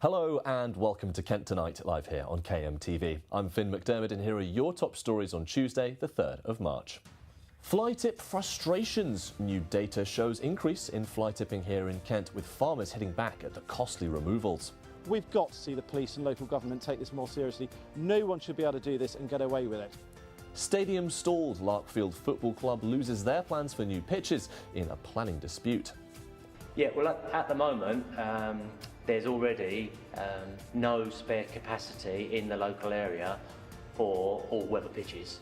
Hello and welcome to Kent Tonight, live here on KMTV. I'm Finn McDermott and here are your top stories on Tuesday, the 3rd of March. Fly tip frustrations. New data shows increase in fly tipping here in Kent, with farmers hitting back at the costly removals. We've got to see the police and local government take this more seriously. No one should be able to do this and get away with it. Stadium stalled. Larkfield Football Club loses their plans for new pitches in a planning dispute. Yeah, well, at the moment, there's already no spare capacity in the local area for all-weather pitches.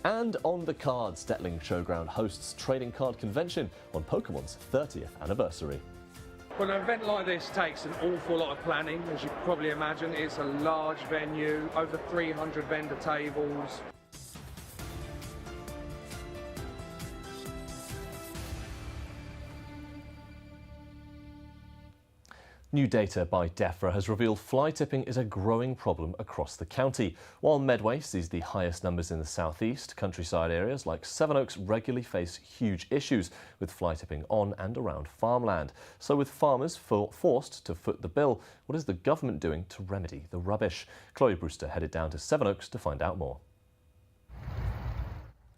And on the cards, Detling Showground hosts Trading Card Convention on Pokemon's 30th anniversary. Well, an event like this takes an awful lot of planning, as you can probably imagine. It's a large venue, over 300 vendor tables. New data by DEFRA has revealed fly tipping is a growing problem across the county. While Medway sees the highest numbers in the southeast, countryside areas like Sevenoaks regularly face huge issues with fly tipping on and around farmland. So with farmers forced to foot the bill, what is the government doing to remedy the rubbish? Chloe Brewster headed down to Sevenoaks to find out more.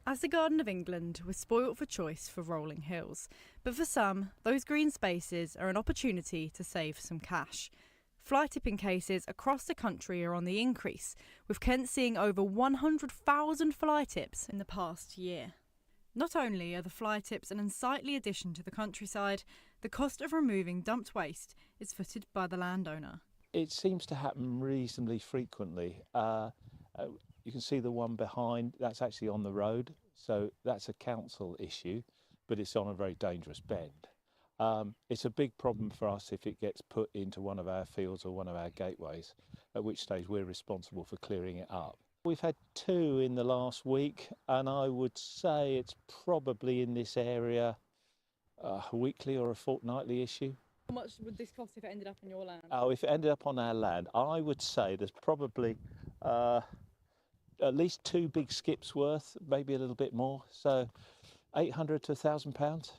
As the Garden of England, we're spoilt for choice for rolling hills. But for some, those green spaces are an opportunity to save some cash. Fly tipping cases across the country are on the increase, with Kent seeing over 100,000 fly tips in the past year. Not only are the fly tips an unsightly addition to the countryside, the cost of removing dumped waste is footed by the landowner. It seems to happen reasonably frequently. You can see the one behind, that's actually on the road, so that's a council issue, but it's on a very dangerous bend. It's a big problem for us if it gets put into one of our fields or one of our gateways, at which stage we're responsible for clearing it up. We've had 2 in the last week, and I would say it's probably in this area a weekly or a fortnightly issue. How much would this cost if it ended up on your land? Oh, if it ended up on our land, I would say there's probably at least 2 big skips worth, maybe a little bit more, so £800 to £1,000.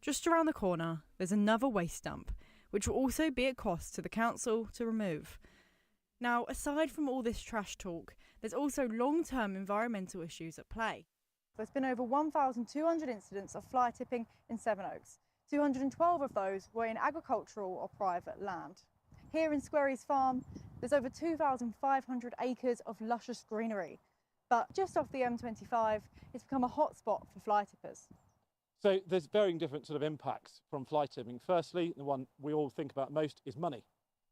Just around the corner, there's another waste dump, which will also be at cost to the council to remove. Now, aside from all this trash talk, there's also long-term environmental issues at play. There's been over 1,200 incidents of fly tipping in Sevenoaks. 212 of those were in agricultural or private land. Here in Squarey's Farm, there's over 2,500 acres of luscious greenery. But just off the M25, it's become a hotspot for fly tippers. So there's varying different sort of impacts from fly tipping. Firstly, the one we all think about most is money.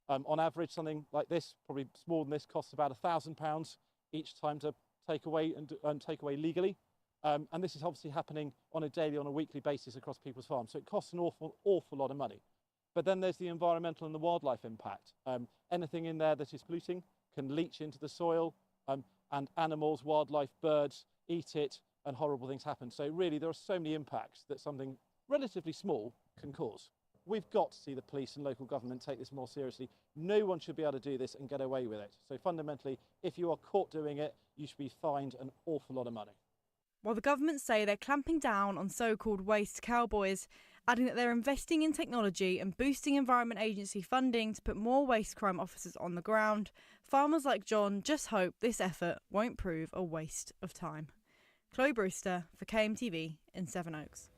On average, something like this, probably smaller than this, costs about £1,000 each time to take away and take away legally. And this is obviously happening on a daily, on a weekly basis across people's farms. So it costs an awful lot of money. But then there's the environmental and the wildlife impact. Anything in there that is polluting can leach into the soil, and animals, wildlife, birds eat it, and horrible things happen. So really, there are so many impacts that something relatively small can cause. We've got to see the police and local government take this more seriously. No one should be able to do this and get away with it. So fundamentally, if you are caught doing it, you should be fined an awful lot of money. While the government say they're clamping down on so-called waste cowboys, adding that they're investing in technology and boosting Environment Agency funding to put more waste crime officers on the ground, farmers like John just hope this effort won't prove a waste of time. Chloe Brewster for KMTV in Sevenoaks.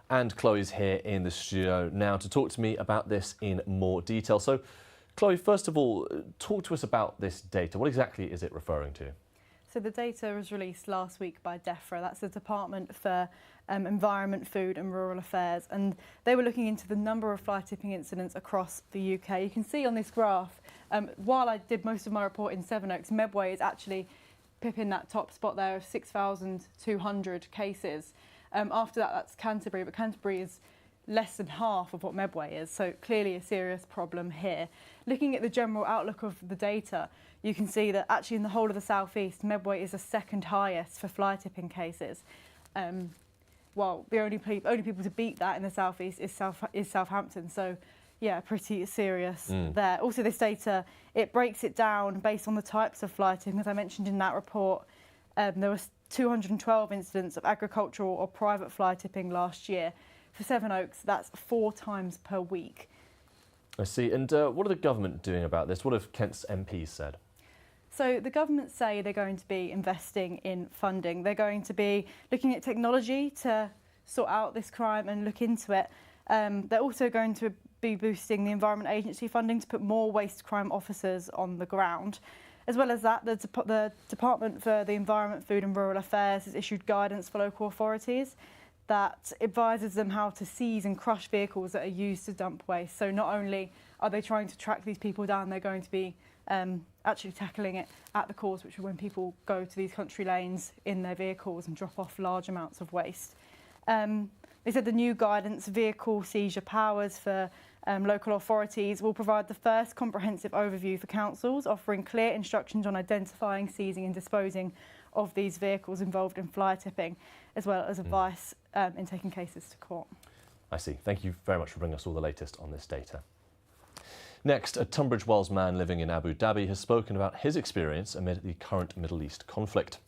And Chloe's here in the studio now to talk to me about this in more detail. So, Chloe, first of all, talk to us about this data. What exactly is it referring to? So the data was released last week by DEFRA, that's the Department for Environment, Food and Rural Affairs, and they were looking into the number of fly tipping incidents across the UK. You can see on this graph, while I did most of my report in Sevenoaks, Medway is actually pipping that top spot there of 6,200 cases. After that, that's Canterbury, but Canterbury is less than half of what Medway is, so clearly a serious problem here. Looking at the general outlook of the data, you can see that actually in the whole of the southeast, Medway is the second highest for fly tipping cases. Well, the only people to beat that in the southeast is Southampton, so yeah, pretty serious there. Also, this data, it breaks it down based on the types of fly tipping. As I mentioned in that report, there was 212 incidents of agricultural or private fly tipping last year. For Sevenoaks, that's 4 times per week. I see. And what are the government doing about this? What have Kent's MPs said? So the government say they're going to be investing in funding. They're going to be looking at technology to sort out this crime and look into it. They're also going to be boosting the Environment Agency funding to put more waste crime officers on the ground. As well as that, the Department for the Environment, Food and Rural Affairs has issued guidance for local authorities that advises them how to seize and crush vehicles that are used to dump waste. So not only are they trying to track these people down, they're going to be actually tackling it at the cause, which is when people go to these country lanes in their vehicles and drop off large amounts of waste. They said the new guidance vehicle seizure powers for local authorities will provide the first comprehensive overview for councils, offering clear instructions on identifying, seizing and disposing of these vehicles involved in fly tipping, as well as advice in taking cases to court. I see. Thank you very much for bringing us all the latest on this data. Next, a Tunbridge Wells man living in Abu Dhabi has spoken about his experience amid the current Middle East conflict.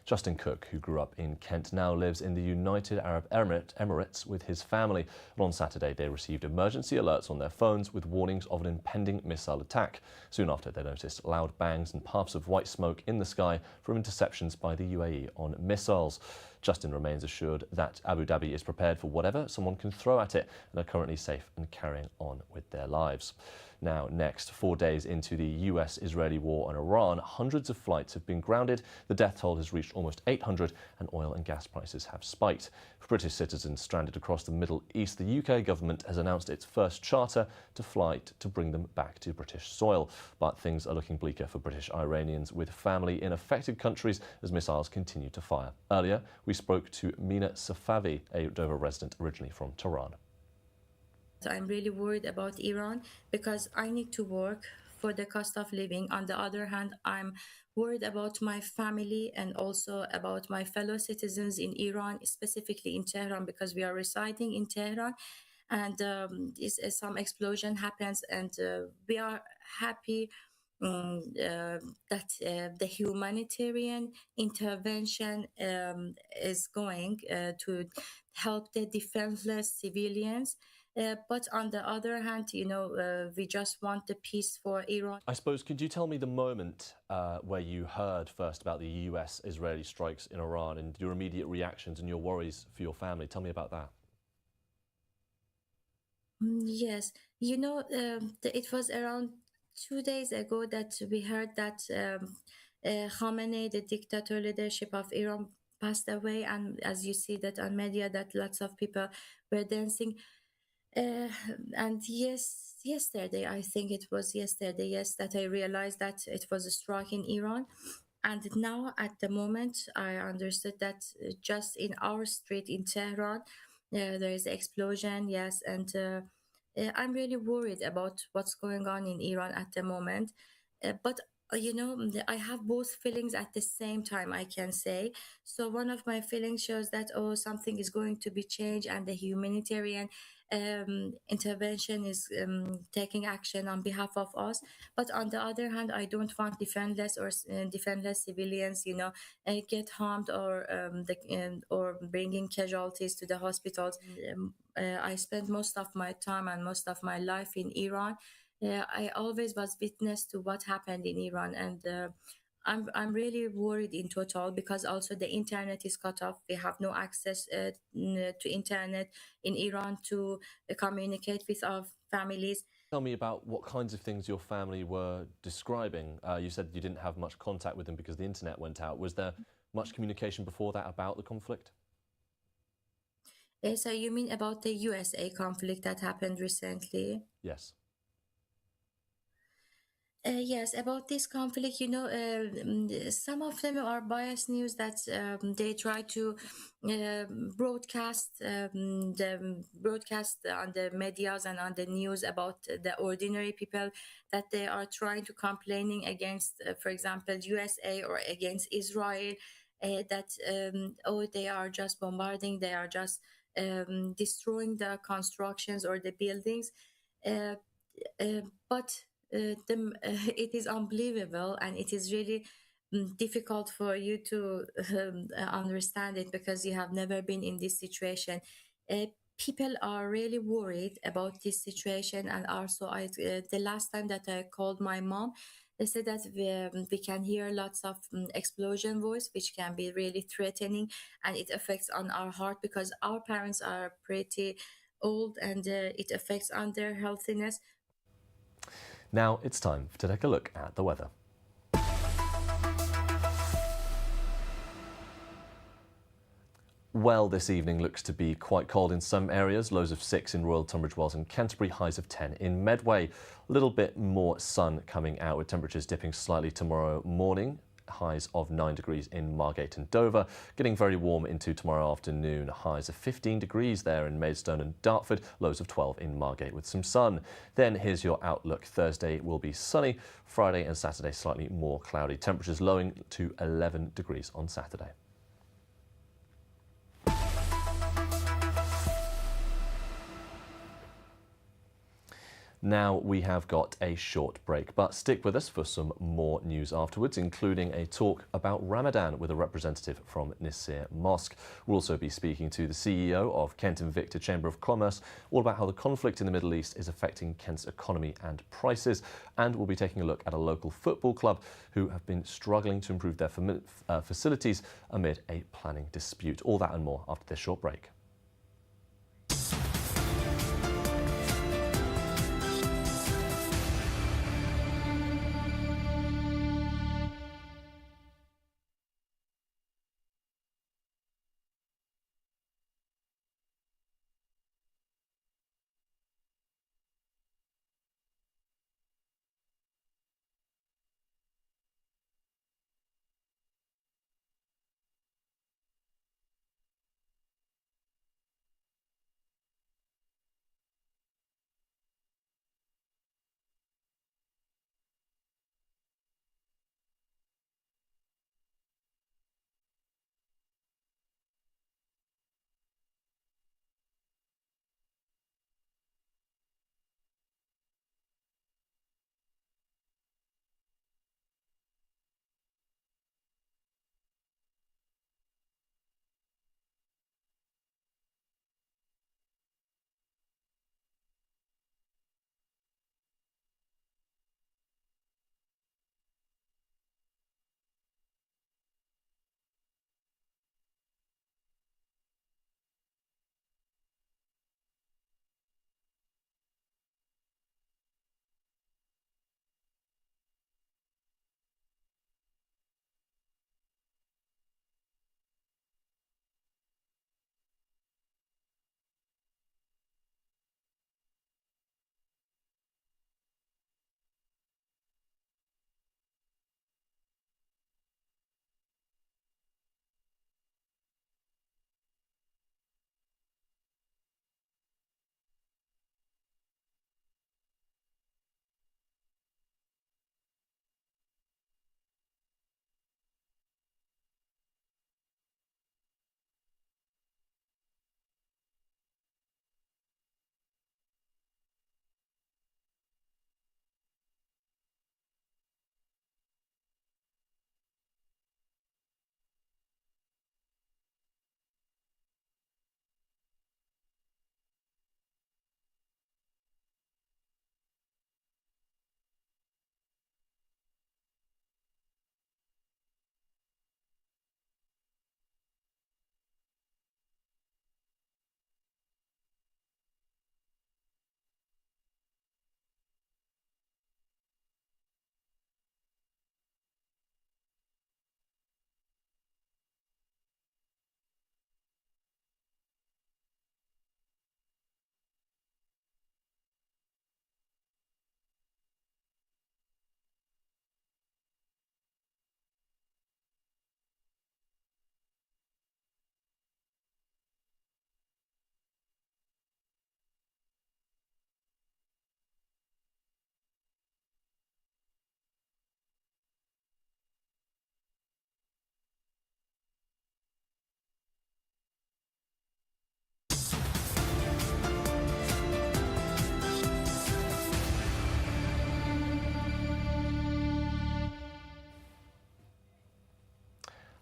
Justin Cook, who grew up in Kent, now lives in the United Arab Emirates with his family. And on Saturday, they received emergency alerts on their phones with warnings of an impending missile attack. Soon after, they noticed loud bangs and puffs of white smoke in the sky from interceptions by the UAE on missiles. Justin remains assured that Abu Dhabi is prepared for whatever someone can throw at it and are currently safe and carrying on with their lives. Now, next, 4 days into the US-Israeli war on Iran, hundreds of flights have been grounded, the death toll has reached almost 800, and oil and gas prices have spiked. For British citizens stranded across the Middle East, the UK government has announced its first charter to flight to bring them back to British soil. But things are looking bleaker for British Iranians with family in affected countries as missiles continue to fire. Earlier, we spoke to Mina Safavi, a Dover resident originally from Tehran. I'm really worried about Iran because I need to work for the cost of living. On the other hand, I'm worried about my family and also about my fellow citizens in Iran, specifically in Tehran, because we are residing in Tehran. And some explosion happens, and we are happy that the humanitarian intervention is going to help the defenseless civilians. But on the other hand, we just want the peace for Iran. I suppose, could you tell me the moment where you heard first about the US-Israeli strikes in Iran and your immediate reactions and your worries for your family? Tell me about that. Yes, it was around 2 days ago that we heard that Khamenei, the dictator leadership of Iran, passed away. And as you see that on media, that lots of people were dancing. And yesterday, I think it was yesterday, yes, that I realized that it was a strike in Iran. And now, at the moment, I understood that just in our street in Tehran, there is an explosion, yes, and I'm really worried about what's going on in Iran at the moment. But I have both feelings at the same time, I can say. So one of my feelings shows that, something is going to be changed and the humanitarian intervention is taking action on behalf of us. But on the other hand, I don't want defenseless civilians, get harmed or bringing casualties to the hospitals. I spent most of my time and most of my life in Iran. I always was witness to what happened in Iran, and I'm really worried in total because also the internet is cut off. We have no access to internet in Iran to communicate with our families. Tell me about what kinds of things your family were describing. You said you didn't have much contact with them because the internet went out. Was there much communication before that about the conflict? So you mean about the USA conflict that happened recently? Yes. Yes, about this conflict, some of them are biased news that they try to broadcast on the medias and on the news about the ordinary people, that they are trying to complaining against, for example, USA or against Israel, that they are just bombarding, they are just destroying the constructions or the buildings, but it is unbelievable, and it is really difficult for you to understand it because you have never been in this situation. people are really worried about this situation. And also, the last time that I called my mom, they said that we can hear lots of explosion voice, which can be really threatening, and it affects on our heart because our parents are pretty old, and it affects on their healthiness. Now it's time to take a look at the weather. Well, this evening looks to be quite cold in some areas. Lows of 6 in Royal Tunbridge Wells and Canterbury, highs of 10 in Medway. A little bit more sun coming out with temperatures dipping slightly tomorrow morning. Highs of 9 degrees in Margate and Dover. Getting very warm into tomorrow afternoon. Highs of 15 degrees there in Maidstone and Dartford. Lows of 12 in Margate with some sun. Then here's your outlook. Thursday will be sunny. Friday and Saturday slightly more cloudy. Temperatures lowering to 11 degrees on Saturday. Now we have got a short break, but stick with us for some more news afterwards, including a talk about Ramadan with a representative from Nisir Mosque. We'll also be speaking to the CEO of Kent and Victor Chamber of Commerce, all about how the conflict in the Middle East is affecting Kent's economy and prices. And we'll be taking a look at a local football club who have been struggling to improve their facilities amid a planning dispute. All that and more after this short break.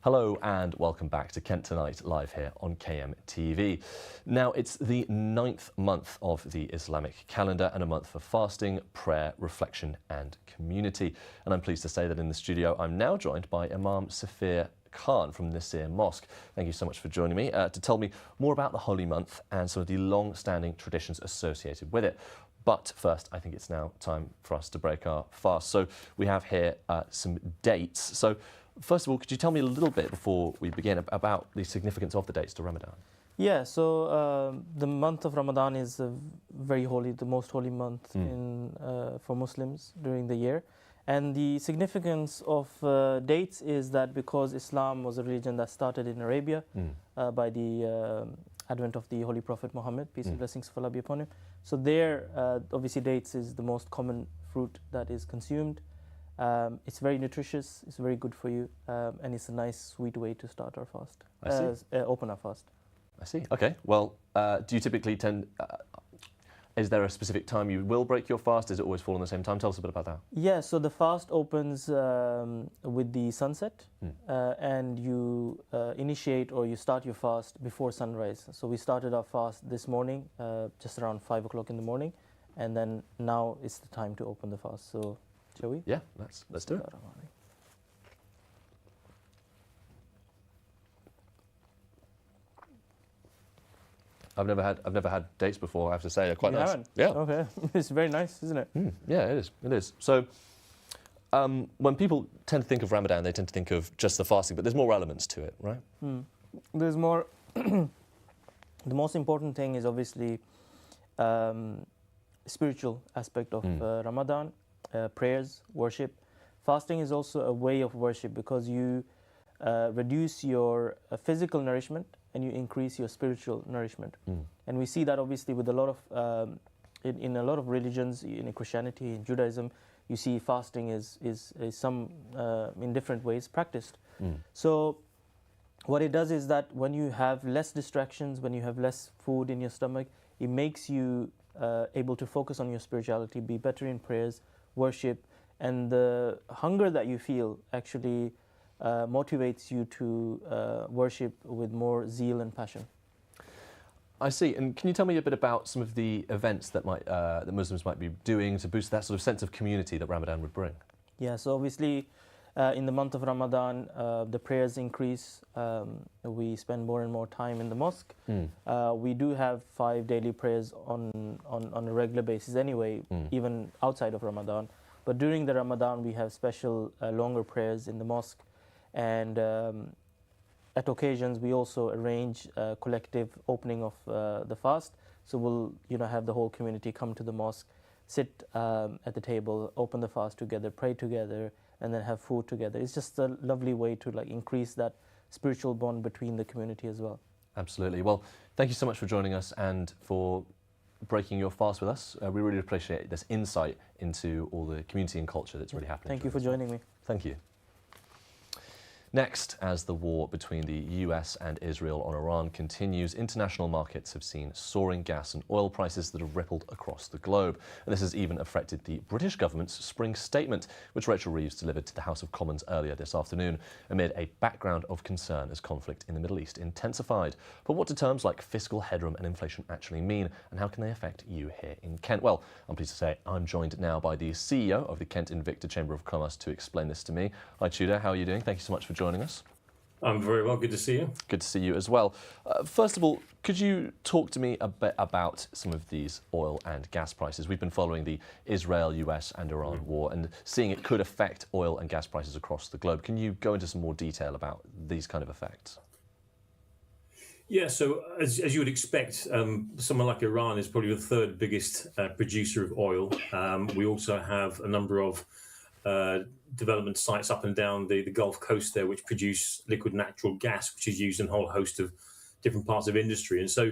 Hello and welcome back to Kent Tonight, live here on KMTV. Now, it's the 9th month of the Islamic calendar and a month for fasting, prayer, reflection and community. And I'm pleased to say that in the studio, I'm now joined by Imam Safir Khan from Nasir Mosque. Thank you so much for joining me to tell me more about the holy month and some of the long-standing traditions associated with it. But first, I think it's now time for us to break our fast. So we have here some dates. So first of all, could you tell me a little bit before we begin about the significance of the dates to Ramadan? Yeah, so the month of Ramadan is very holy, the most holy month for Muslims during the year. And the significance of dates is that because Islam was a religion that started in Arabia by the advent of the Holy Prophet Muhammad, peace and blessings of Allah be upon him. So there, obviously dates is the most common fruit that is consumed. It's very nutritious, it's very good for you, and it's a nice, sweet way to start our fast, open our fast. I see. Okay. Well, do you typically tend, is there a specific time you will break your fast? Does it always fall on the same time? Tell us a bit about that. Yeah, so the fast opens with the sunset, and you initiate or you start your fast before sunrise. So we started our fast this morning, just around 5 o'clock in the morning, and then now is the time to open the fast. So shall we? Yeah, let's do it. I've never had dates before, I have to say. They're quite nice. Haven't? Yeah. Okay. It's very nice, isn't it? Yeah, it is. It is. So when people tend to think of Ramadan, they tend to think of just the fasting, but there's more elements to it, right? There's more. The most important thing is obviously spiritual aspect of Ramadan, prayers, worship. Fasting is also a way of worship because you reduce your physical nourishment and you increase your spiritual nourishment. And we see that obviously with a lot of, in a lot of religions, in Christianity, in Judaism, you see fasting is some, in different ways practiced. So what it does is that when you have less distractions, when you have less food in your stomach, it makes you able to focus on your spirituality, be better in prayers, worship, and the hunger that you feel actually motivates you to worship with more zeal and passion. I see. And can you tell me a bit about some of the events that that Muslims might be doing to boost that sort of sense of community that Ramadan would bring? Yeah, so obviously in the month of Ramadan, the prayers increase. We spend more and more time in the mosque. We do have 5 daily prayers on a regular basis anyway, even outside of Ramadan. But during the Ramadan, we have special longer prayers in the mosque. And at occasions, we also arrange a collective opening of the fast. So we'll have the whole community come to the mosque, sit at the table, open the fast together, pray together, and then have food together. It's just a lovely way to increase that spiritual bond between the community as well. Absolutely. Well, thank you so much for joining us and for breaking your fast with us. We really appreciate this insight into all the community and culture that's really happening. Thank you for joining me. Thank you. Next, as the war between the US and Israel on Iran continues, international markets have seen soaring gas and oil prices that have rippled across the globe. And this has even affected the British government's spring statement, which Rachel Reeves delivered to the House of Commons earlier this afternoon, amid a background of concern as conflict in the Middle East intensified. But what do terms like fiscal headroom and inflation actually mean, and how can they affect you here in Kent? Well, I'm pleased to say I'm joined now by the CEO of the Kent Invicta Chamber of Commerce to explain this to me. Hi, Tudor. How are you doing? Thank you so much for joining us. I'm very well. Good to see you. Good to see you as well. First of all, could you talk to me a bit about some of these oil and gas prices? We've been following the Israel, US and Iran war and seeing it could affect oil and gas prices across the globe. Can you go into some more detail about these kind of effects? Yeah, so as you would expect, someone like Iran is probably the 3rd biggest producer of oil. We also have a number of development sites up and down the Gulf Coast there, which produce liquid natural gas, which is used in a whole host of different parts of industry. And so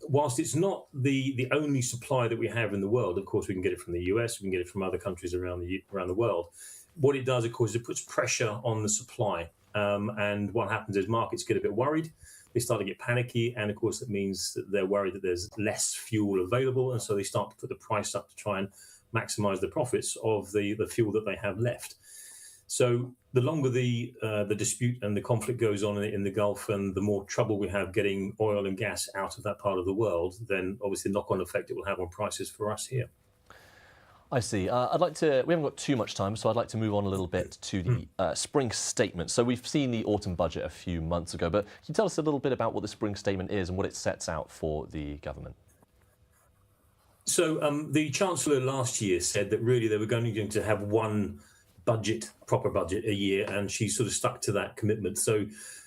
whilst it's not the only supply that we have in the world, of course, we can get it from the US, we can get it from other countries around the world. What it does, of course, it puts pressure on the supply. And what happens is markets get a bit worried. They start to get panicky. And of course, it means that they're worried that there's less fuel available. And so they start to put the price up to try and maximize the profits of the fuel that they have left. So the longer the dispute and the conflict goes on in the Gulf, and the more trouble we have getting oil and gas out of that part of the world, then obviously the knock-on effect it will have on prices for us here. I see. I'd like to. We haven't got too much time, so I'd like to move on a little bit to the spring statement. So we've seen the autumn budget a few months ago, but can you tell us a little bit about what the spring statement is and what it sets out for the government? So the Chancellor last year said that really they were going to have one proper budget a year, and she sort of stuck to that commitment. So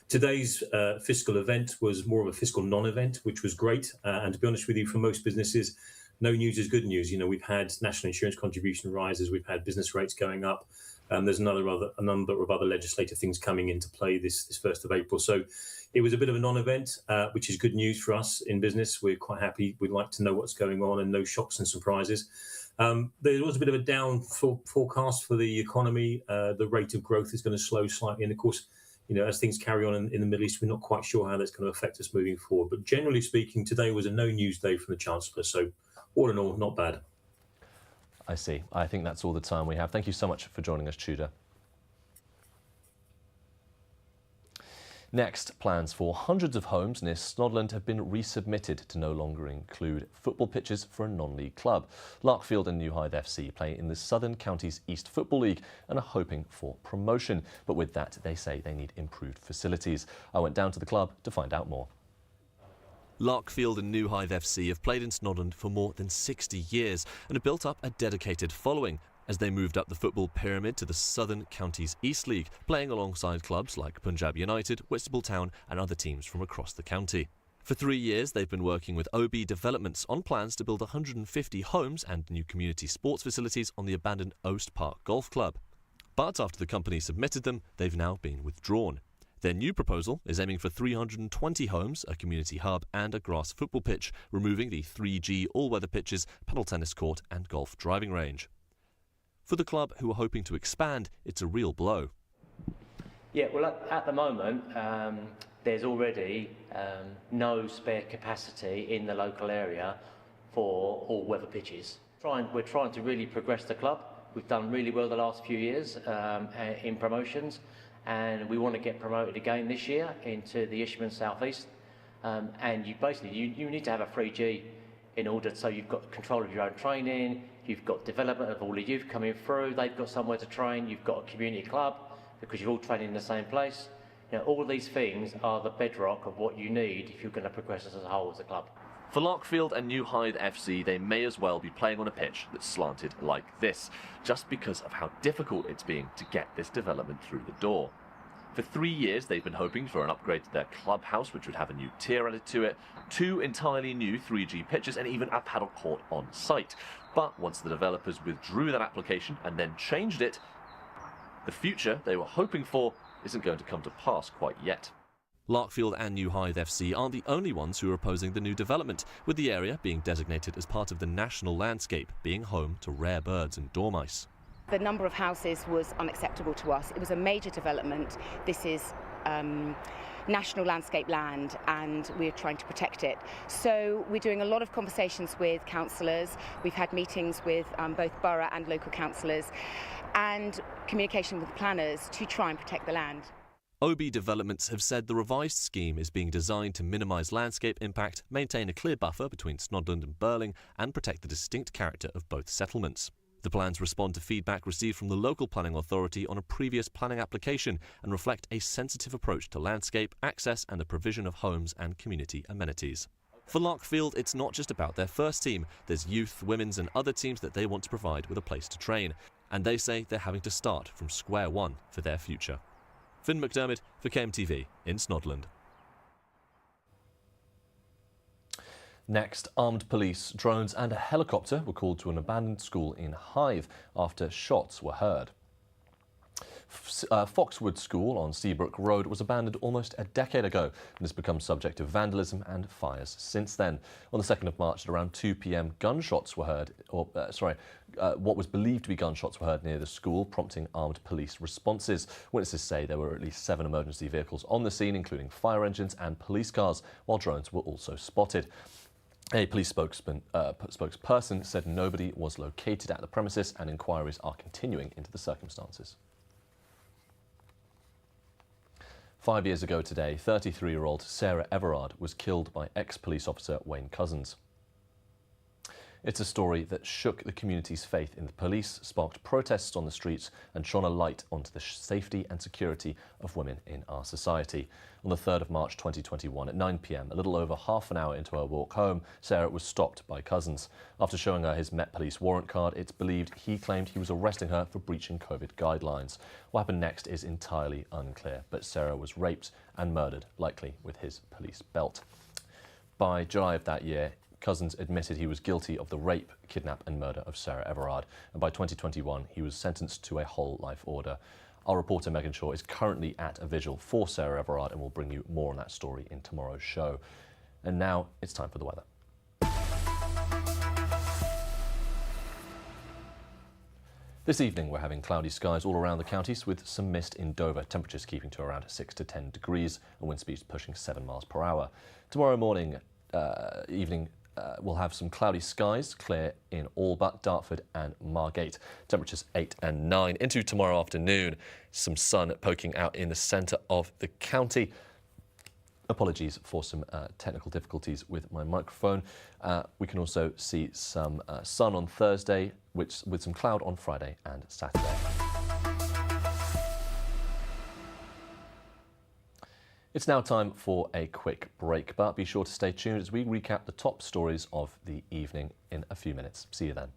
today's fiscal event was more of a fiscal non-event, which was great. And to be honest with you, for most businesses, no news is good news. You know, we've had national insurance contribution rises, we've had business rates going up. There's a number of other legislative things coming into play this 1st of April. So it was a bit of a non-event, which is good news for us in business. We're quite happy. We'd like to know what's going on and no shocks and surprises. There was a bit of a down forecast for the economy. The rate of growth is going to slow slightly. And of course, you know, as things carry on in the Middle East, we're not quite sure how that's going to affect us moving forward. But generally speaking, today was a no news day from the Chancellor. So all in all, not bad. I see. I think that's all the time we have. Thank you so much for joining us, Tudor. Next, plans for hundreds of homes near Snodland have been resubmitted to no longer include football pitches for a non-league club. Larkfield and New Hythe FC play in the Southern Counties East Football League and are hoping for promotion. But with that, they say they need improved facilities. I went down to the club to find out more. Larkfield and New Hythe FC have played in Snodland for more than 60 years and have built up a dedicated following as they moved up the football pyramid to the Southern Counties East League, playing alongside clubs like Punjab United, Whitstable Town and other teams from across the county. For 3 years, they've been working with OB Developments on plans to build 150 homes and new community sports facilities on the abandoned Oast Park Golf Club. But after the company submitted them, they've now been withdrawn. Their new proposal is aiming for 320 homes, a community hub and a grass football pitch, removing the 3G all-weather pitches, paddle tennis court and golf driving range. For the club, who are hoping to expand, it's a real blow. Yeah, well, at the moment, there's already no spare capacity in the local area for all-weather pitches. We're trying to really progress the club. We've done really well the last few years in promotions. And we want to get promoted again this year into the Ishman South East. And you need to have a 3G in order, so you've got control of your own training, you've got development of all the youth coming through, they've got somewhere to train, you've got a community club because you're all training in the same place. You know, all of these things are the bedrock of what you need if you're going to progress as a whole as a club. For Larkfield and New Hythe FC, they may as well be playing on a pitch that's slanted like this, just because of how difficult it's been to get this development through the door. For 3 years, they've been hoping for an upgrade to their clubhouse, which would have a new tier added to it, 2 entirely new 3G pitches, and even a paddle court on site. But once the developers withdrew that application and then changed it, the future they were hoping for isn't going to come to pass quite yet. Larkfield and New Hythe FC aren't the only ones who are opposing the new development, with the area being designated as part of the national landscape, being home to rare birds and dormice. The number of houses was unacceptable to us. It was a major development. This is national landscape land and we're trying to protect it. So we're doing a lot of conversations with councillors. We've had meetings with both borough and local councillors and communication with planners to try and protect the land. OB Developments have said the revised scheme is being designed to minimise landscape impact, maintain a clear buffer between Snodland and Burling and protect the distinct character of both settlements. The plans respond to feedback received from the local planning authority on a previous planning application and reflect a sensitive approach to landscape, access and the provision of homes and community amenities. For Larkfield, it's not just about their first team. There's youth, women's and other teams that they want to provide with a place to train. And they say they're having to start from square one for their future. Finn McDermott for KMTV in Snodland. Next, armed police, drones and a helicopter were called to an abandoned school in Hythe after shots were heard. Foxwood School on Seabrook Road was abandoned almost a decade ago and has become subject to vandalism and fires since then. On the 2nd of March at around 2 p.m, gunshots were heard, what was believed to be gunshots were heard near the school, prompting armed police responses. Witnesses say there were at least 7 emergency vehicles on the scene, including fire engines and police cars, while drones were also spotted. A police spokesperson said nobody was located at the premises and inquiries are continuing into the circumstances. 5 years ago today, 33-year-old Sarah Everard was killed by ex-police officer Wayne Couzens. It's a story that shook the community's faith in the police, sparked protests on the streets and shone a light onto the safety and security of women in our society. On the 3rd of March 2021 at 9 p.m, a little over half an hour into her walk home, Sarah was stopped by Couzens. After showing her his Met Police warrant card, it's believed he claimed he was arresting her for breaching COVID guidelines. What happened next is entirely unclear, but Sarah was raped and murdered, likely with his police belt. By July of that year, Couzens admitted he was guilty of the rape, kidnap and murder of Sarah Everard, and by 2021 he was sentenced to a whole life order. Our reporter Megan Shaw is currently at a vigil for Sarah Everard and will bring you more on that story in tomorrow's show. And now it's time for the weather. This evening we're having cloudy skies all around the counties with some mist in Dover, temperatures keeping to around 6 to 10 degrees and wind speeds pushing 7 miles per hour. Tomorrow morning, evening, we'll have some cloudy skies, clear in all but Dartford and Margate. Temperatures 8 and 9. Into tomorrow afternoon, some sun poking out in the centre of the county. Apologies for some technical difficulties with my microphone. We can also see some sun on Thursday, with some cloud on Friday and Saturday. It's now time for a quick break, but be sure to stay tuned as we recap the top stories of the evening in a few minutes. See you then.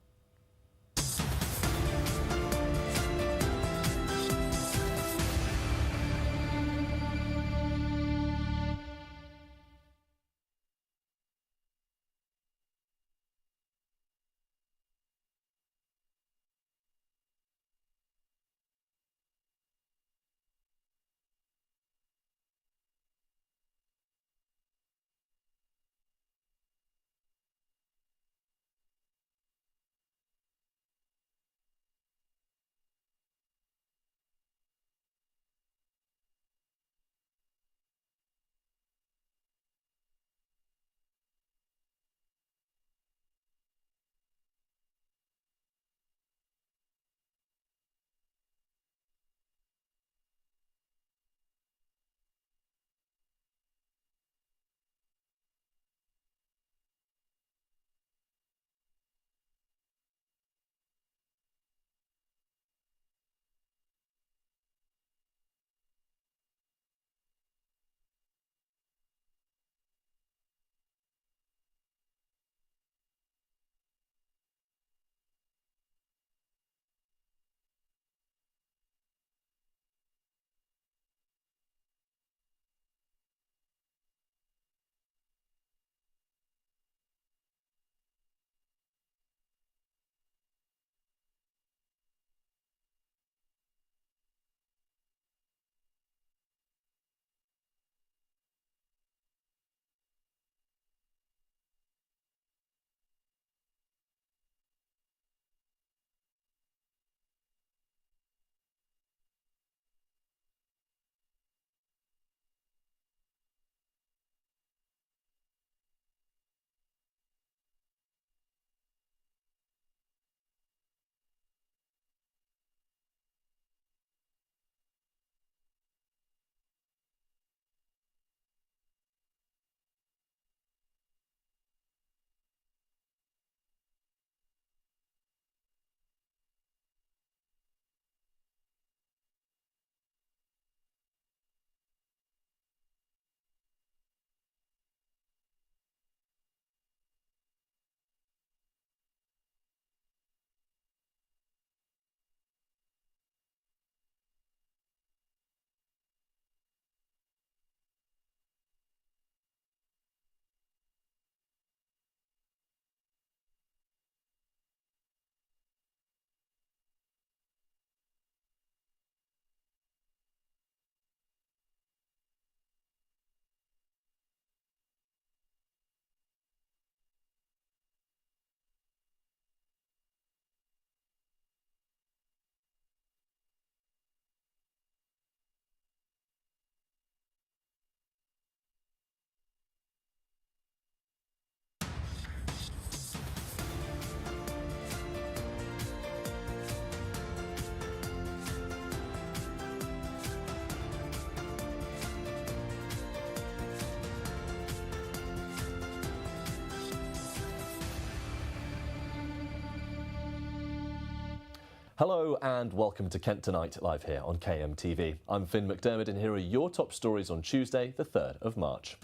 Hello and welcome to Kent Tonight, live here on KMTV. I'm Finn McDermott and here are your top stories on Tuesday, the 3rd of March.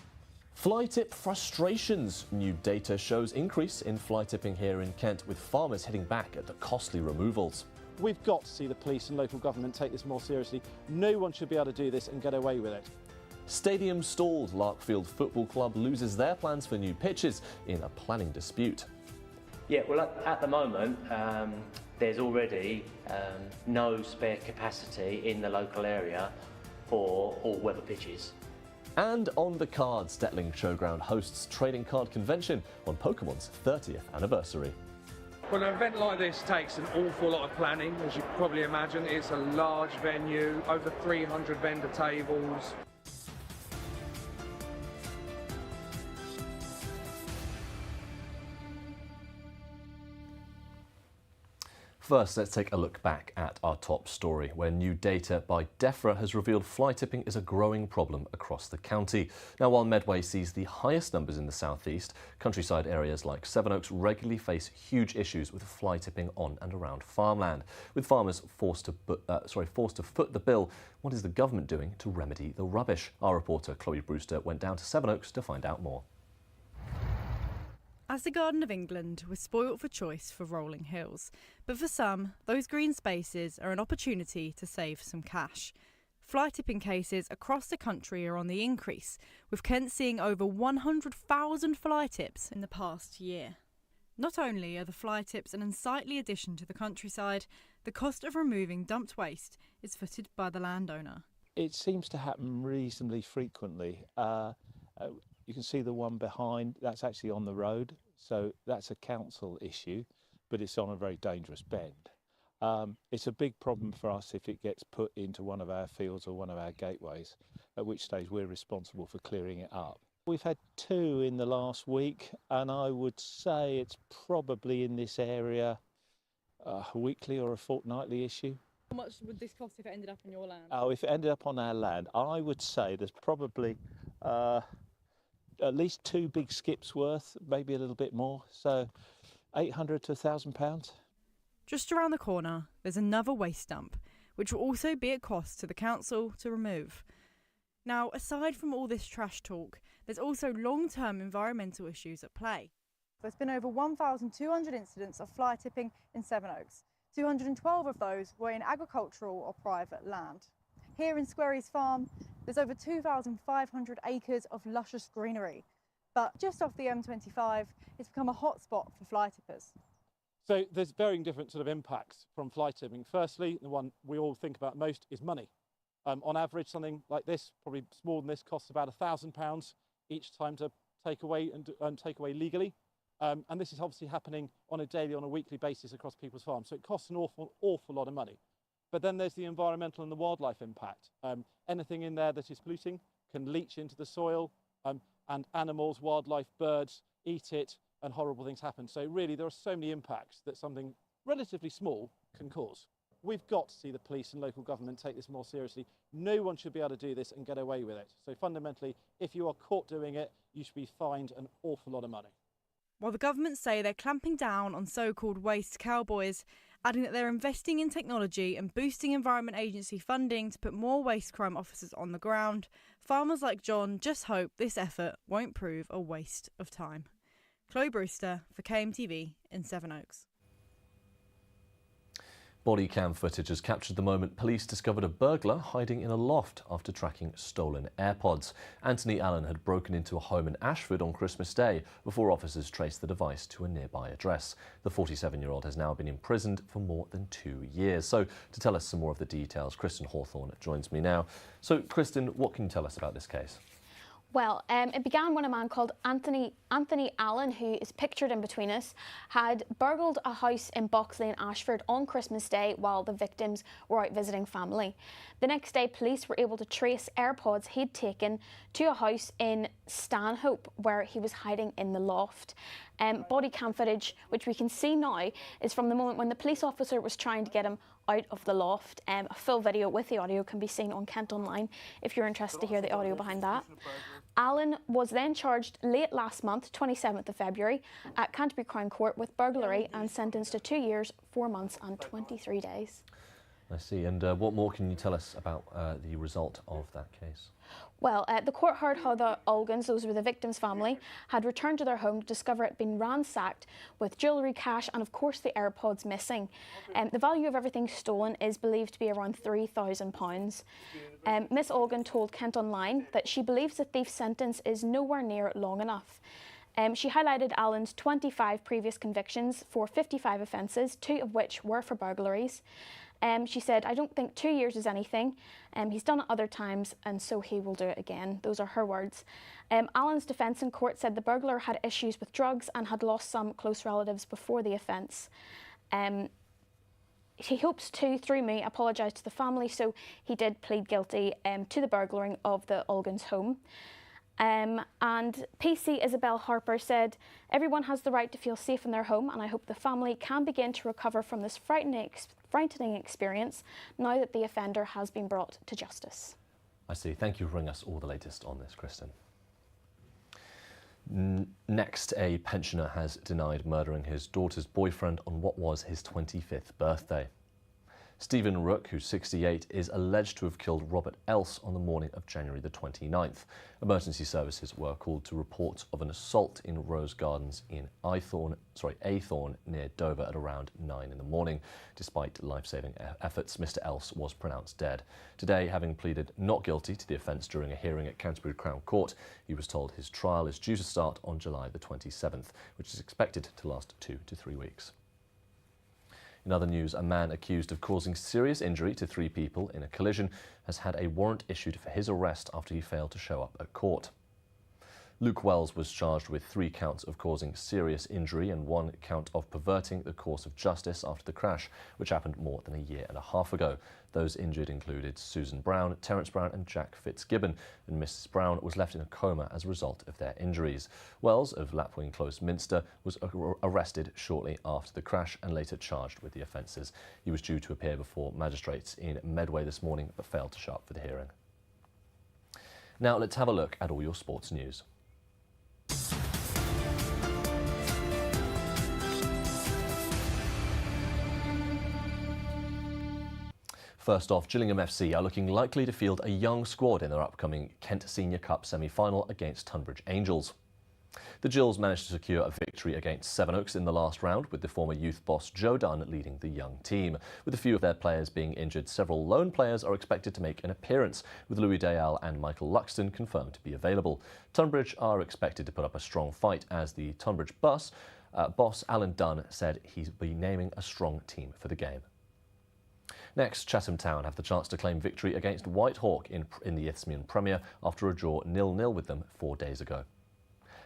Fly tip frustrations. New data shows increase in fly tipping here in Kent, with farmers hitting back at the costly removals. We've got to see the police and local government take this more seriously. No one should be able to do this and get away with it. Stadium stalled. Larkfield Football Club loses their plans for new pitches in a planning dispute. Yeah, well, at the moment, there's already no spare capacity in the local area for all-weather pitches. And on the cards, Detling Showground hosts Trading Card Convention on Pokemon's 30th anniversary. Well, an event like this takes an awful lot of planning, as you can probably imagine. It's a large venue, over 300 vendor tables. First, let's take a look back at our top story, where new data by DEFRA has revealed fly tipping is a growing problem across the county. Now, while Medway sees the highest numbers in the southeast, countryside areas like Sevenoaks regularly face huge issues with fly tipping on and around farmland. With farmers forced to foot the bill, what is the government doing to remedy the rubbish? Our reporter Chloe Brewster went down to Sevenoaks to find out more. As the Garden of England, we're spoilt for choice for rolling hills. But for some, those green spaces are an opportunity to save some cash. Fly tipping cases across the country are on the increase, with Kent seeing over 100,000 fly tips in the past year. Not only are the fly tips an unsightly addition to the countryside, the cost of removing dumped waste is footed by the landowner. It seems to happen reasonably frequently. You can see the one behind, that's actually on the road, so that's a council issue, but it's on a very dangerous bend. It's a big problem for us if it gets put into one of our fields or one of our gateways, at which stage we're responsible for clearing it up. We've had 2 in the last week, and I would say it's probably in this area a weekly or a fortnightly issue. How much would this cost if it ended up on your land? Oh, if it ended up on our land, I would say there's probably at least 2 big skips worth, maybe a little bit more, so £800 to £1,000. Just around the corner, there's another waste dump, which will also be at cost to the council to remove. Now, aside from all this trash talk, there's also long-term environmental issues at play. There's been over 1,200 incidents of fly tipping in Sevenoaks. 212 of those were in agricultural or private land. Here in Squarey's Farm, there's over 2,500 acres of luscious greenery. But just off the M25, it's become a hotspot for fly tippers. So there's varying different sort of impacts from fly tipping. Firstly, the one we all think about most is money. On average, something like this, probably smaller than this, costs about £1,000 each time to take away and take away legally. And this is obviously happening on a daily, on a weekly basis across people's farms. So it costs an awful lot of money. But then there's the environmental and the wildlife impact. Anything in there that is polluting can leach into the soil, and animals, wildlife, birds eat it, and horrible things happen. So really, there are so many impacts that something relatively small can cause. We've got to see the police and local government take this more seriously. No one should be able to do this and get away with it. So fundamentally, if you are caught doing it, you should be fined an awful lot of money. While the government say they're clamping down on so-called waste cowboys, adding that they're investing in technology and boosting Environment Agency funding to put more waste crime officers on the ground, farmers like John just hope this effort won't prove a waste of time. Chloe Brewster for KMTV in Sevenoaks. Body cam footage has captured the moment police discovered a burglar hiding in a loft after tracking stolen AirPods. Anthony Allen had broken into a home in Ashford on Christmas Day before officers traced the device to a nearby address. The 47-year-old has now been imprisoned for more than 2 years. So to tell us some more of the details, Kristen Hawthorne joins me now. So Kristen, what can you tell us about this case? Well, it began when a man called Anthony Allen, who is pictured in between us, had burgled a house in Boxley in Ashford on Christmas Day while the victims were out visiting family. The next day, police were able to trace AirPods he'd taken to a house in Stanhope where he was hiding in the loft. Body cam footage, which we can see now, is from the moment when the police officer was trying to get him out of the loft. A full video with the audio can be seen on Kent Online if you're interested to hear the audio behind that. Alan was then charged late last month, 27th of February, at Canterbury Crown Court with burglary and sentenced to 2 years, 4 months and 23 days. I see. And what more can you tell us about the result of that case? Well, the court heard how the Olgans, those were the victim's family, had returned to their home to discover it had been ransacked with jewellery, cash and of course the AirPods missing. The value of everything stolen is believed to be around £3,000. Miss Olgan told Kent Online that she believes the thief's sentence is nowhere near long enough. She highlighted Alan's 25 previous convictions for 55 offences, 2 of which were for burglaries. She said, "I don't think 2 years is anything. He's done it other times and so he will do it again." Those are her words. Alan's defence in court said the burglar had issues with drugs and had lost some close relatives before the offence. He hopes to, through me, apologise to the family, so he did plead guilty to the burglaring of the Olgans' home. And PC Isabel Harper said, "Everyone has the right to feel safe in their home and I hope the family can begin to recover from this frightening experience now that the offender has been brought to justice." I see. Thank you for bringing us all the latest on this, Kristen. Next, a pensioner has denied murdering his daughter's boyfriend on what was his 25th birthday. Stephen Rook, who's 68, is alleged to have killed Robert Else on the morning of January the 29th. Emergency services were called to report of an assault in Rose Gardens in Aythorne near Dover at around 9 in the morning. Despite life-saving efforts, Mr. Else was pronounced dead. Today, having pleaded not guilty to the offence during a hearing at Canterbury Crown Court, he was told his trial is due to start on July the 27th, which is expected to last 2 to 3 weeks. In other news, a man accused of causing serious injury to 3 people in a collision has had a warrant issued for his arrest after he failed to show up at court. Luke Wells was charged with 3 counts of causing serious injury and 1 count of perverting the course of justice after the crash, which happened more than a year and a half ago. Those injured included Susan Brown, Terence Brown and Jack Fitzgibbon, and Mrs Brown was left in a coma as a result of their injuries. Wells of Lapwing Close, Minster, was arrested shortly after the crash and later charged with the offences. He was due to appear before magistrates in Medway this morning but failed to show up for the hearing. Now let's have a look at all your sports news. First off, Gillingham FC are looking likely to field a young squad in their upcoming Kent Senior Cup semi-final against Tunbridge Angels. The Gills managed to secure a victory against Sevenoaks in the last round, with the former youth boss Joe Dunn leading the young team. With a few of their players being injured, several loan players are expected to make an appearance, with Louis Dayal and Michael Luxton confirmed to be available. Tunbridge are expected to put up a strong fight, as the Tunbridge boss Alan Dunn said he'll be naming a strong team for the game. Next, Chatham Town have the chance to claim victory against Whitehawk in the Isthmian Premier after a draw 0-0 with them 4 days ago.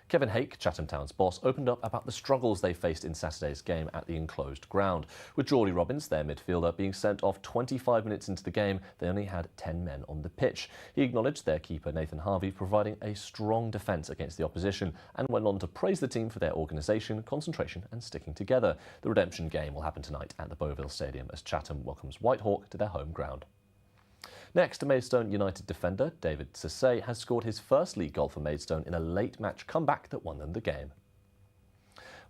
Kevin Hake, Chatham Town's boss, opened up about the struggles they faced in Saturday's game at the enclosed ground. With Geordie Robbins, their midfielder, being sent off 25 minutes into the game, they only had 10 men on the pitch. He acknowledged their keeper Nathan Harvey providing a strong defence against the opposition and went on to praise the team for their organisation, concentration and sticking together. The redemption game will happen tonight at the Bowville Stadium as Chatham welcomes Whitehawk to their home ground. Next, Maidstone United defender David Sisse has scored his first league goal for Maidstone in a late match comeback that won them the game.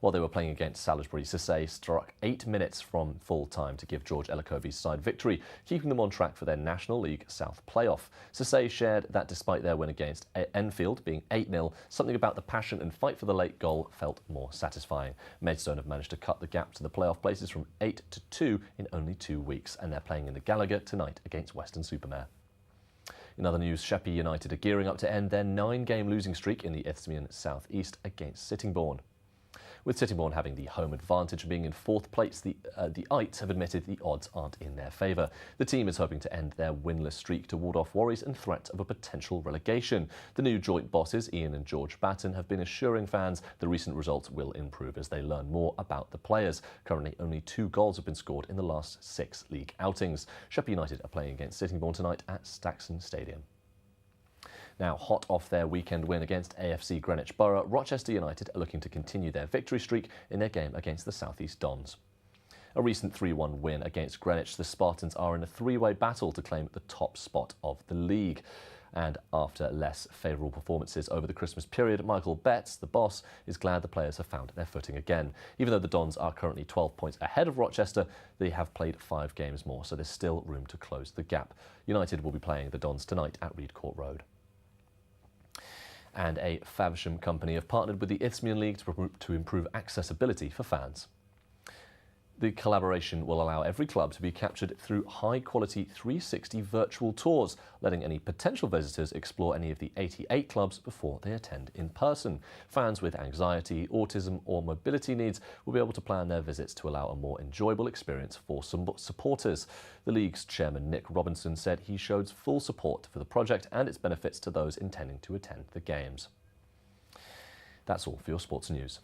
While they were playing against Salisbury, Sisse struck 8 minutes from full time to give George Ellacovi's side victory, keeping them on track for their National League South playoff. Sisse shared that despite their win against Enfield being 8-0, something about the passion and fight for the late goal felt more satisfying. Maidstone have managed to cut the gap to the playoff places from 8 to 2 in only 2 weeks, and they're playing in the Gallagher tonight against Weston-super-Mare. In other news, Sheppey United are gearing up to end their 9-game losing streak in the Isthmian South East against Sittingbourne. With Sittingbourne having the home advantage and being in 4th place, the Ites have admitted the odds aren't in their favour. The team is hoping to end their winless streak to ward off worries and threat of a potential relegation. The new joint bosses, Ian and George Batten, have been assuring fans the recent results will improve as they learn more about the players. Currently, only 2 goals have been scored in the last 6 league outings. Sheppey United are playing against Sittingbourne tonight at Staxon Stadium. Now, hot off their weekend win against AFC Greenwich Borough, Rochester United are looking to continue their victory streak in their game against the South East Dons. A recent 3-1 win against Greenwich, the Spartans are in a three-way battle to claim the top spot of the league. And after less favourable performances over the Christmas period, Michael Betts, the boss, is glad the players have found their footing again. Even though the Dons are currently 12 points ahead of Rochester, they have played 5 games more, so there's still room to close the gap. United will be playing the Dons tonight at Reed Court Road. And a Faversham company have partnered with the Isthmian League to improve accessibility for fans. The collaboration will allow every club to be captured through high-quality 360 virtual tours, letting any potential visitors explore any of the 88 clubs before they attend in person. Fans with anxiety, autism or mobility needs will be able to plan their visits to allow a more enjoyable experience for some supporters. The league's chairman Nick Robinson said he showed full support for the project and its benefits to those intending to attend the games. That's all for your sports news.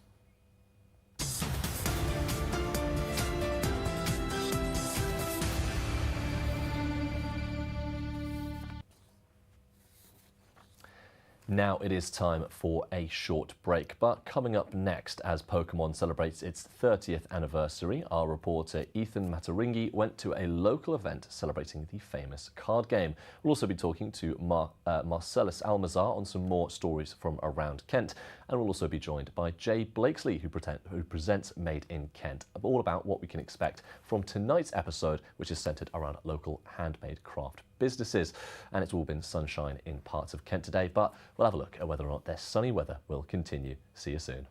Now it is time for a short break, but coming up next, as Pokemon celebrates its 30th anniversary, our reporter Ethan Mataringi went to a local event celebrating the famous card game. We'll also be talking to Marcellus Almazar on some more stories from around Kent, and we'll also be joined by Jay Blakesley, who presents Made in Kent, all about what we can expect from tonight's episode, which is centred around local handmade craft businesses. And it's all been sunshine in parts of Kent today, but we'll have a look at whether or not their sunny weather will continue. See you soon.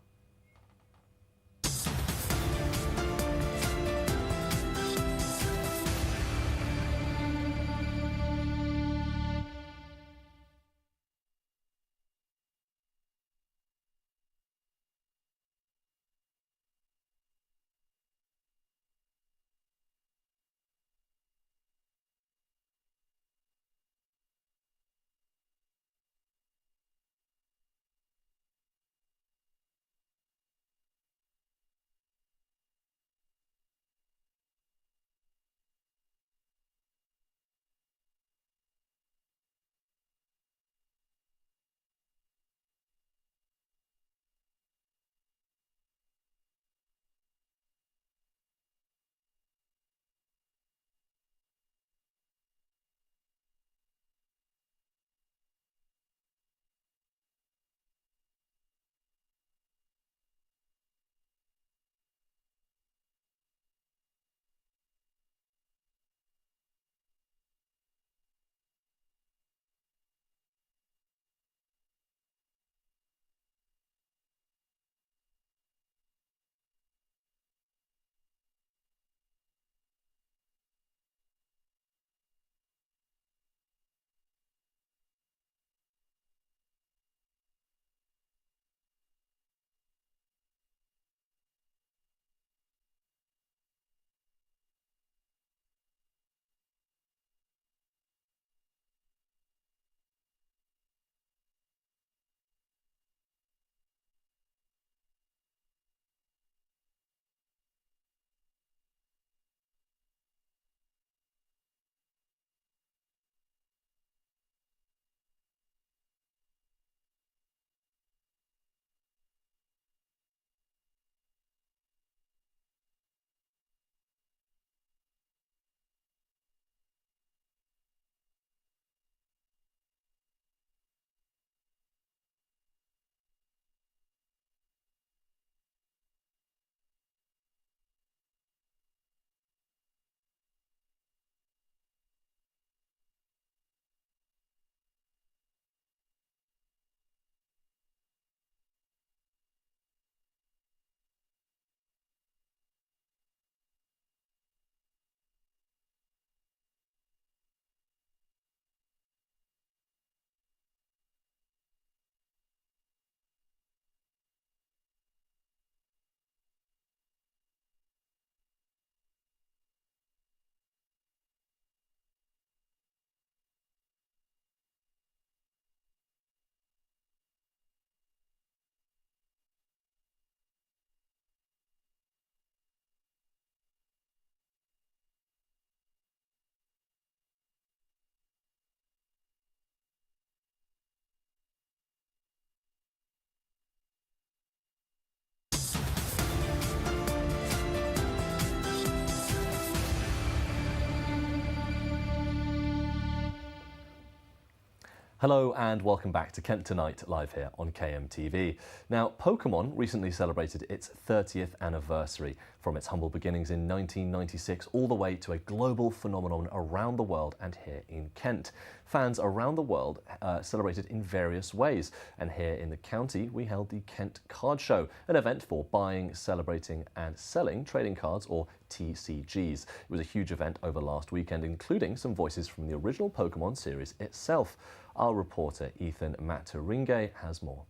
Hello and welcome back to Kent Tonight, live here on KMTV. Now, Pokemon recently celebrated its 30th anniversary, from its humble beginnings in 1996 all the way to a global phenomenon around the world and here in Kent. Fans around the world celebrated in various ways, and here in the county we held the Kent Card Show, an event for buying, celebrating and selling trading cards, or TCGs. It was a huge event over last weekend, including some voices from the original Pokemon series itself. Our reporter Ethan Maturinge has more.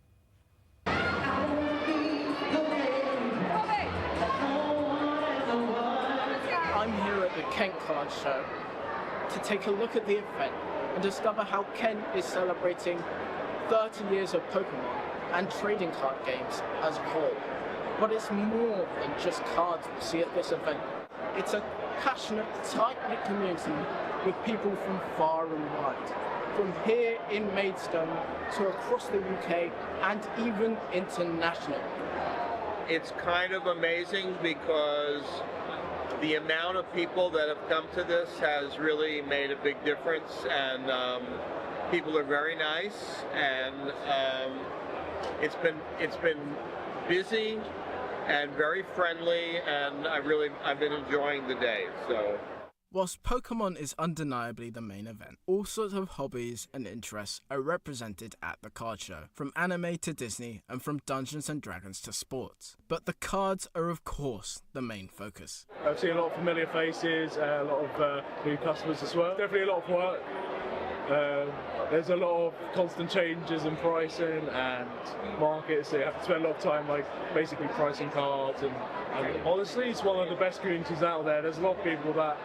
I'm here at the Kent Card Show to take a look at the event and discover how Kent is celebrating 30 years of Pokemon and trading card games as a whole. But it's more than just cards we see at this event. It's a passionate, tight-knit community with people from far and wide. From here in Maidstone to across the UK and even international. It's kind of amazing because the amount of people that have come to this has really made a big difference, and people are very nice, and it's been busy and very friendly, and I've been enjoying the day. So. Whilst Pokemon is undeniably the main event, all sorts of hobbies and interests are represented at the card show, from anime to Disney and from Dungeons and Dragons to sports. But the cards are of course the main focus. I've seen a lot of familiar faces, a lot of new customers as well. Definitely a lot of work. There's a lot of constant changes in pricing and markets, so you have to spend a lot of time basically pricing cards, and honestly it's one of the best communities out there. There's a lot of people that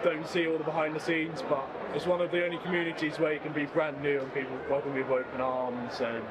don't see all the behind the scenes, but it's one of the only communities where you can be brand new and people welcome you with open arms, and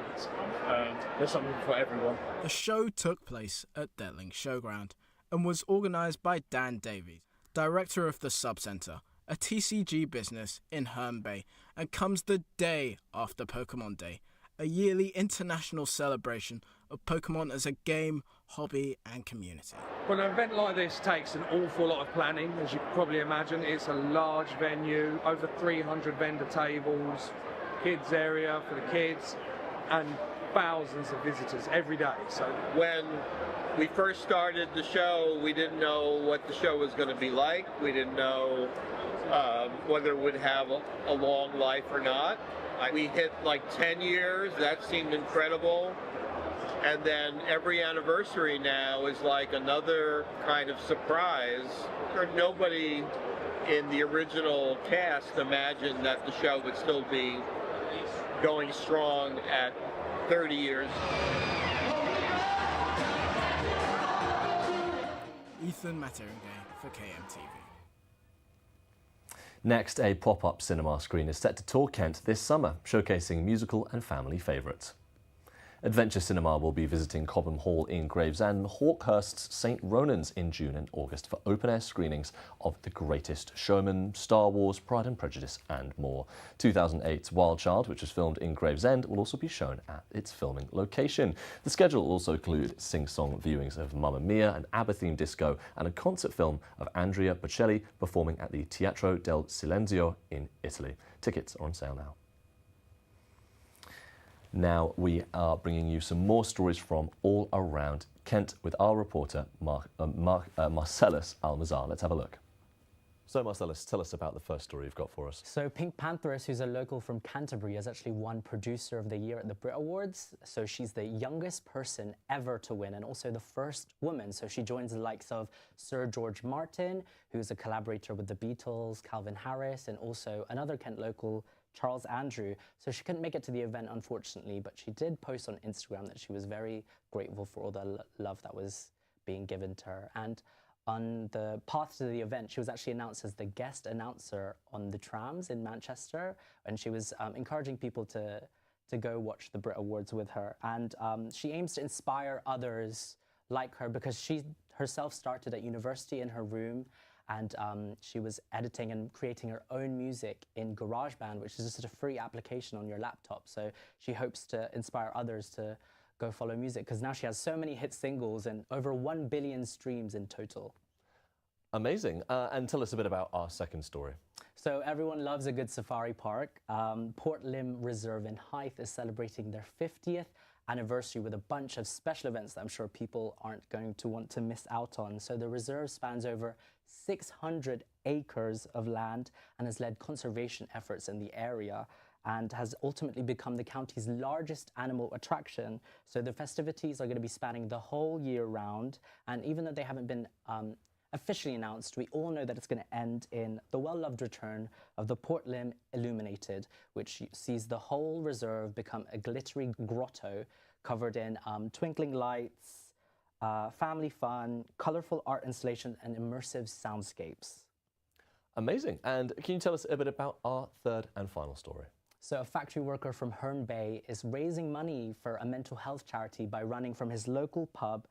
there's something for everyone. The show took place at Detling Showground and was organised by Dan Davies, director of the Subcentre, a TCG business in Herne Bay, and comes the day after Pokemon Day, a yearly international celebration of Pokemon as a game, hobby and community. Well, an event like this takes an awful lot of planning, as you can probably imagine. It's a large venue, over 300 vendor tables, kids area for the kids, and thousands of visitors every day. So when we first started the show, we didn't know what the show was going to be like. We didn't know whether it would have a long life or not. We hit like 10 years. That seemed incredible. And then every anniversary now is like another kind of surprise. Nobody in the original cast imagined that the show would still be going strong at 30 years. Ethan Maturinge for KMTV. Next, a pop-up cinema screen is set to tour Kent this summer, showcasing musical and family favourites. Adventure Cinema will be visiting Cobham Hall in Gravesend and Hawkhurst's St Ronan's in June and August for open-air screenings of The Greatest Showman, Star Wars, Pride and Prejudice and more. 2008's Wild Child, which was filmed in Gravesend, will also be shown at its filming location. The schedule will also include sing-song viewings of Mamma Mia, an ABBA-themed disco and a concert film of Andrea Bocelli performing at the Teatro del Silenzio in Italy. Tickets are on sale now. Now we are bringing you some more stories from all around Kent with our reporter Marcellus Almazar. Let's have a look. So Marcellus, tell us about the first story you've got for us. So Pink Pantheress, who's a local from Canterbury, has actually won Producer of the Year at the Brit Awards. So she's the youngest person ever to win and also the first woman. So she joins the likes of Sir George Martin, who's a collaborator with the Beatles, Calvin Harris, and also another Kent local, Charles Andrew. So she couldn't make it to the event, unfortunately, but she did post on Instagram that she was very grateful for all the love that was being given to her. And on the path to the event, she was actually announced as the guest announcer on the trams in Manchester, and she was encouraging people to go watch the Brit Awards with her. And she aims to inspire others like her because she herself started at university in her room, and she was editing and creating her own music in GarageBand, which is just a free application on your laptop. So she hopes to inspire others to go follow music, because now she has so many hit singles and over 1 billion streams in total. Amazing. And tell us a bit about our second story. So everyone loves a good safari park. Port Lim Reserve in Hythe is celebrating their 50th anniversary with a bunch of special events that I'm sure people aren't going to want to miss out on. So the reserve spans over 600 acres of land and has led conservation efforts in the area and has ultimately become the county's largest animal attraction. So the festivities are going to be spanning the whole year round, and even though they haven't been officially announced, we all know that it's going to end in the well-loved return of the Port Lim Illuminated, which sees the whole reserve become a glittery grotto covered in twinkling lights, family fun, colourful art installations and immersive soundscapes. Amazing. And can you tell us a bit about our third and final story? So a factory worker from Herne Bay is raising money for a mental health charity by running from his local pub,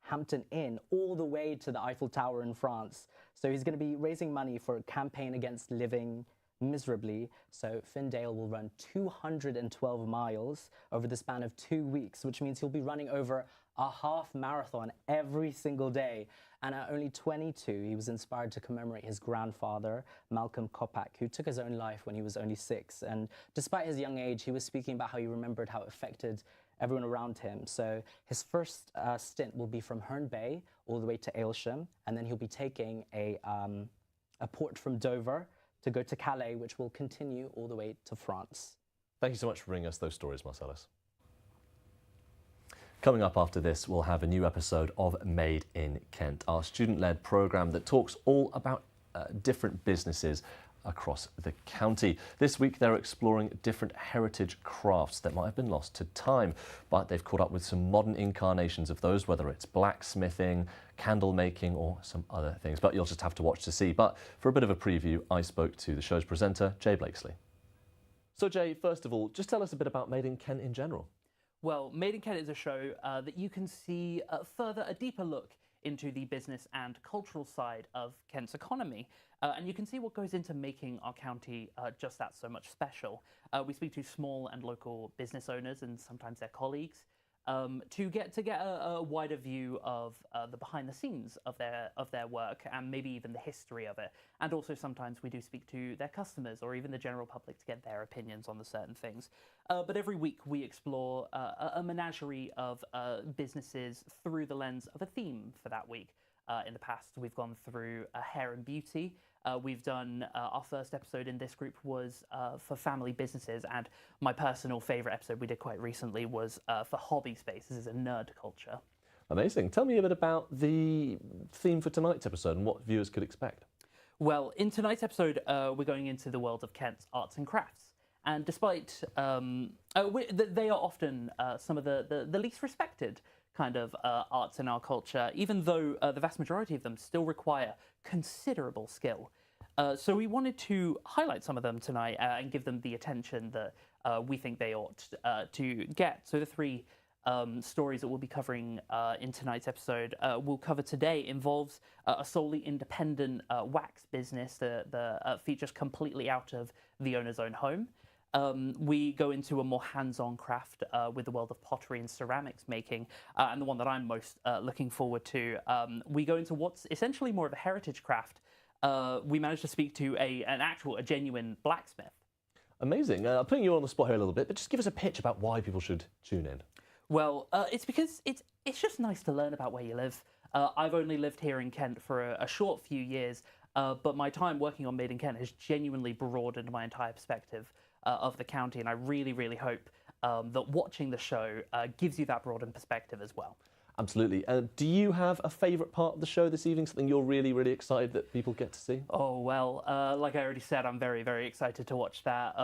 Hampton Inn, all the way to the Eiffel Tower in France. So he's going to be raising money for a campaign against living miserably. So Finn Dale will run 212 miles over the span of 2 weeks, which means he'll be running over a half marathon every single day. And at only 22, he was inspired to commemorate his grandfather, Malcolm Kopak, who took his own life when he was only 6. And despite his young age, he was speaking about how he remembered how it affected everyone around him. So his first stint will be from Herne Bay all the way to Aylsham, and then he'll be taking a port from Dover to go to Calais, which will continue all the way to France. Thank you so much for bringing us those stories, Marcellus. Coming up after this, we'll have a new episode of Made in Kent, our student-led programme that talks all about different businesses across the county. This week they're exploring different heritage crafts that might have been lost to time, but they've caught up with some modern incarnations of those, whether it's blacksmithing, candle making or some other things. But you'll just have to watch to see. But for a bit of a preview, I spoke to the show's presenter, Jay Blakesley. So Jay, first of all, just tell us a bit about Made in Kent in general. Well, Made in Kent is a show that you can see a deeper look into the business and cultural side of Kent's economy. And you can see what goes into making our county just that so much special. We speak to small and local business owners and sometimes their colleagues to get a wider view of the behind the scenes of their work and maybe even the history of it. And also sometimes we do speak to their customers or even the general public to get their opinions on the certain things. But every week we explore a menagerie of businesses through the lens of a theme for that week. In the past, we've gone through hair and beauty. We've done our first episode in this group was for family businesses, and my personal favourite episode we did quite recently was for hobby space. This is a nerd culture. Amazing. Tell me a bit about the theme for tonight's episode and what viewers could expect. Well, in tonight's episode, we're going into the world of Kent's arts and crafts. And despite they are often some of the least respected kind of arts in our culture, even though the vast majority of them still require considerable skill. So we wanted to highlight some of them tonight and give them the attention that we think they ought to get. So the three stories that we'll be covering in tonight's episode we'll cover today involves a solely independent wax business that features completely out of the owner's own home. We go into a more hands-on craft with the world of pottery and ceramics making, and the one that I'm most looking forward to. We go into what's essentially more of a heritage craft. We managed to speak to a genuine blacksmith. Amazing. Putting you on the spot here a little bit, but just give us a pitch about why people should tune in. Well, it's because it's just nice to learn about where you live. I've only lived here in Kent for a short few years, but my time working on Made in Kent has genuinely broadened my entire perspective of the county, and I really, really hope that watching the show gives you that broadened perspective as well. Absolutely. Do you have a favourite part of the show this evening, something you're really, really excited that people get to see? Oh, well, like I already said, I'm very, very excited to watch that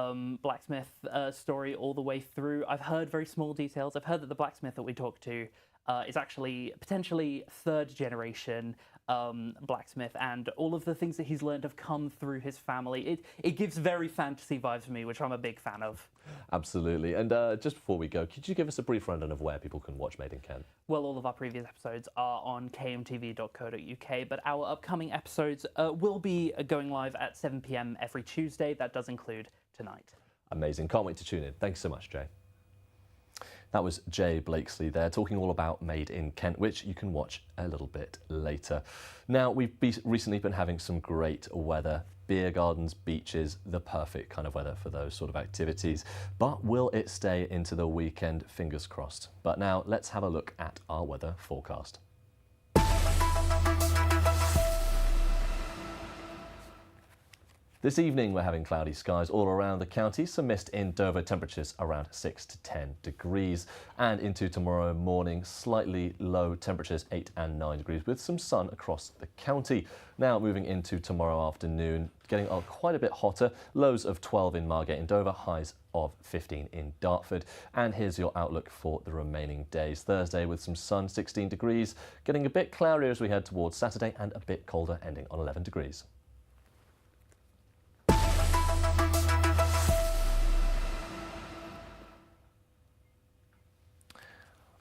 blacksmith story all the way through. I've heard very small details. I've heard that the blacksmith that we talked to is actually potentially third generation blacksmith, and all of the things that he's learned have come through his family. It gives very fantasy vibes for me, which I'm a big fan of. Absolutely. And just before we go, could you give us a brief rundown of where people can watch Made in Kent? Well, all of our previous episodes are on kmtv.co.uk, but our upcoming episodes will be going live at 7 p.m. every Tuesday. That does include tonight. Amazing. Can't wait to tune in. Thanks so much, Jay. That was Jay Blakesley there talking all about Made in Kent, which you can watch a little bit later. Now, we've recently been having some great weather. Beer gardens, beaches, the perfect kind of weather for those sort of activities. But will it stay into the weekend? Fingers crossed. But now let's have a look at our weather forecast. This evening we're having cloudy skies all around the county, some mist in Dover, temperatures around 6 to 10 degrees. And into tomorrow morning, slightly low temperatures 8 and 9 degrees with some sun across the county. Now moving into tomorrow afternoon, getting quite a bit hotter, lows of 12 in Margate and Dover, highs of 15 in Dartford. And here's your outlook for the remaining days. Thursday with some sun, 16 degrees, getting a bit cloudier as we head towards Saturday and a bit colder, ending on 11 degrees.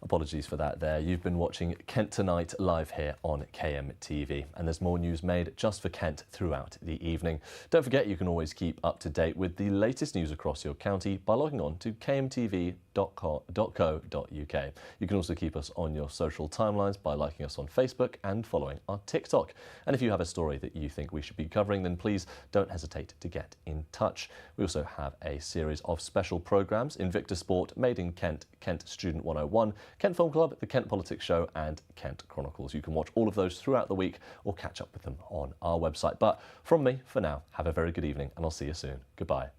Apologies for that there. You've been watching Kent Tonight live here on KMTV, and there's more news made just for Kent throughout the evening. Don't forget you can always keep up to date with the latest news across your county by logging on to kmtv.co.uk. You can also keep us on your social timelines by liking us on Facebook and following our TikTok. And if you have a story that you think we should be covering, then please don't hesitate to get in touch. We also have a series of special programmes: Invicta Sport, Made in Kent, Kent Student 101, Kent Film Club, The Kent Politics Show and Kent Chronicles. You can watch all of those throughout the week or catch up with them on our website. But from me, for now, have a very good evening and I'll see you soon. Goodbye.